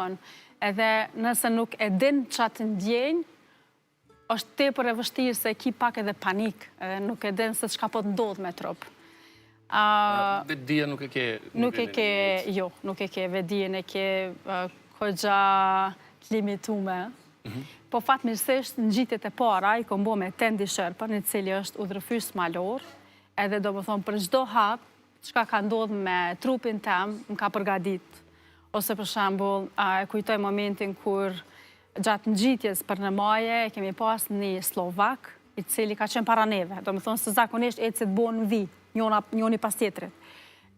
thonë. Edhe nëse nuk e din çfarë të ndjenjë, është tepër e vështirë se ki pak edhe panik, edhe nuk e din se çka po të ndodh me trup. Vetdia nuk e ke... Nuk e ke vetdijen, e ke kogja limitume. Po fatmirësisht në gjitjet e para i kom bo me Tendi Sherpan, i cili është udhërfyes malor, edhe do më thonë për çdo hap, çka ka ndodhur me trupin tem, më ka përgadit. Ose për shembull, e kujtoj momentin kur gjatë ngjitjes për në maje, kemi pas një Slovak, i cili ka qenë para neve. Do më thonë se zakonisht ecet bon vi, njoni pas tjetrit.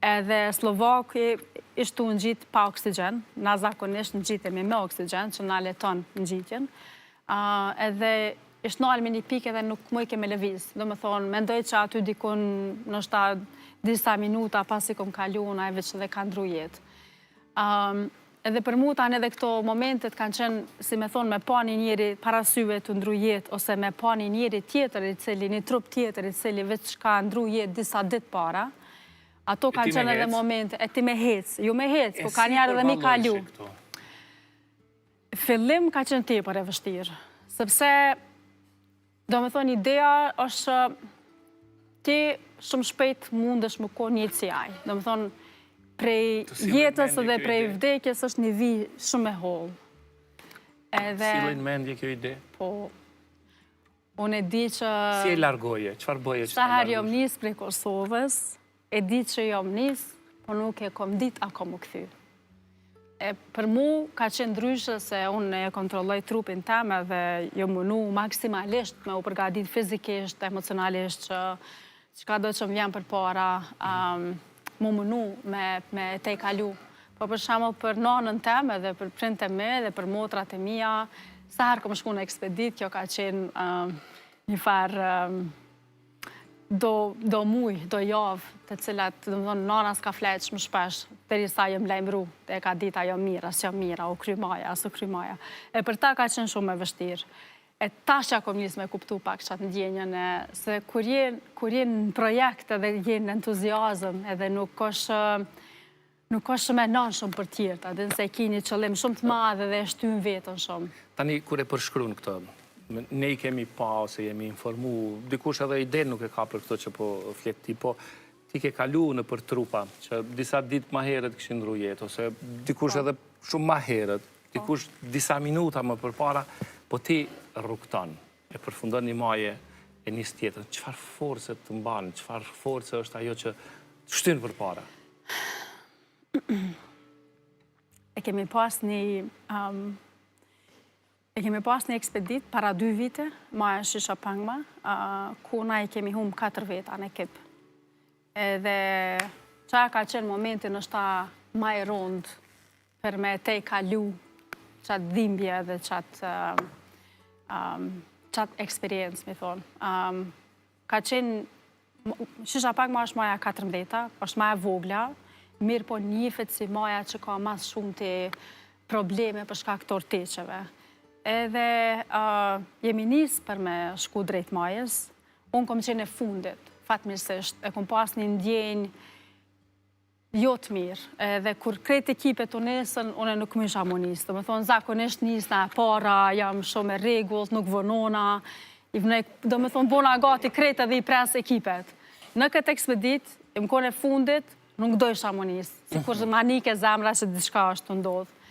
Edhe Slovaki ishtu ngjit pa oksigjen, na zakonisht ngjitemi me oksigjen, që na leton ngjitjen. Edhe ishtë nalë me një pikë edhe nuk më i keme lëviz. Do më thonë, mendoj që aty dikun nështë disa minuta pasi kom kalu, na e veç edhe ka ndru jetë. Edhe për mu tanë edhe këto momentet kanë qenë, si me thonë, me pa një njeri parasyve të ndru jetë, ose me pa një njeri tjetër, një trup tjetër, i cili veç ka ndru jetë disa ditë para. Ato kanë qenë edhe momente, e ti me hecë, ju me hecë, po ka njerë edhe mi kalu. Fillim ka qenë tepër e vështirë, sepse, do me thonë, ideja është ti shumë shpejt mundesh më konë një cijaj. Do me thonë, prej jetës dhe prej vdekjes është një vi shumë e hollë. Silin mendje kjo ide? Po, unë e di që... Si e largoje? Qëfar bëje? Sa herë jom nisë prej Kosovës, e di që jom nisë, po nuk e kom dit a kom u këthy. Për mu ka qenë ndryshe se unë e kontrolloj trupin teme dhe jo mënu maksimalisht me u përgadit fizikisht, emocionalisht, që ka do që më vjen për para, mu mënu me te i kalu. Po për shembull për nonën teme dhe për prindët e me dhe për motrat e mia, sa herë kom shku në ekspedit, kjo ka qenë një farë do muj, do javë, të cilat, do më thonë, nana s'ka fleq më shpesh, derisa jëm lajmëru, e ka dita jo mira, s'jo mira, o kry maja, s'o kry maja. E për ta ka qenë shumë e vështirë. E tash ja kom njës me kuptu pak qatë ndjenjën, se kur jenë në projekt edhe jenë entuziazëm, edhe nuk është shumë e nanë shumë për tjerta, dhe nëse ki një qëllim shumë të madhe dhe e shtyn vetën shumë. Tani, kur e përshkruan këto, ne i kemi pa ose jemi informu, dikush edhe ide nuk e ka për këto që po flet ti, po ti ke kalu në për trupa, që disa ditë ma herët këshin ndru jetë, ose dikush edhe shumë ma herët, dikush disa minuta më përpara, po ti rrugton, e përfundon një maje e njës tjetër. Qëfar force të mbanë, qëfar force është ajo që të shtynë përpara? E kemi pas një ekspedit para 2 vite, Maja Shisha Pangma, ku na i kemi humë 4 veta në ekip. Edhe qa ka qenë momentin është ta ma i rondë për me te i kalu qatë dhimbje dhe qatë eksperiencë, mi thonë. Ka qenë, Shisha Pangma është Maja 14, është Maja vogla, mirë po njifet si Maja që ka mas shumë të probleme për shkak të orteqeve. Edhe jemi nisë për me shku drejt Majës. Unë kom qenë e fundit, fatmirësisht, e kom pas një ndjenjë jo të mirë. Edhe kur krejt ekipet të nesën, unë nuk më isha mu nisë. Do me thonë, zakonisht nisë në para, jam shumë e regullt, nuk vënona. Do me thonë, bona gati krejt edhe i pres ekipet. Në këtë ekspedit, im kone fundit, nuk do isha mu nisë. Si kur ma nike zemra që diçka është të ndodhë.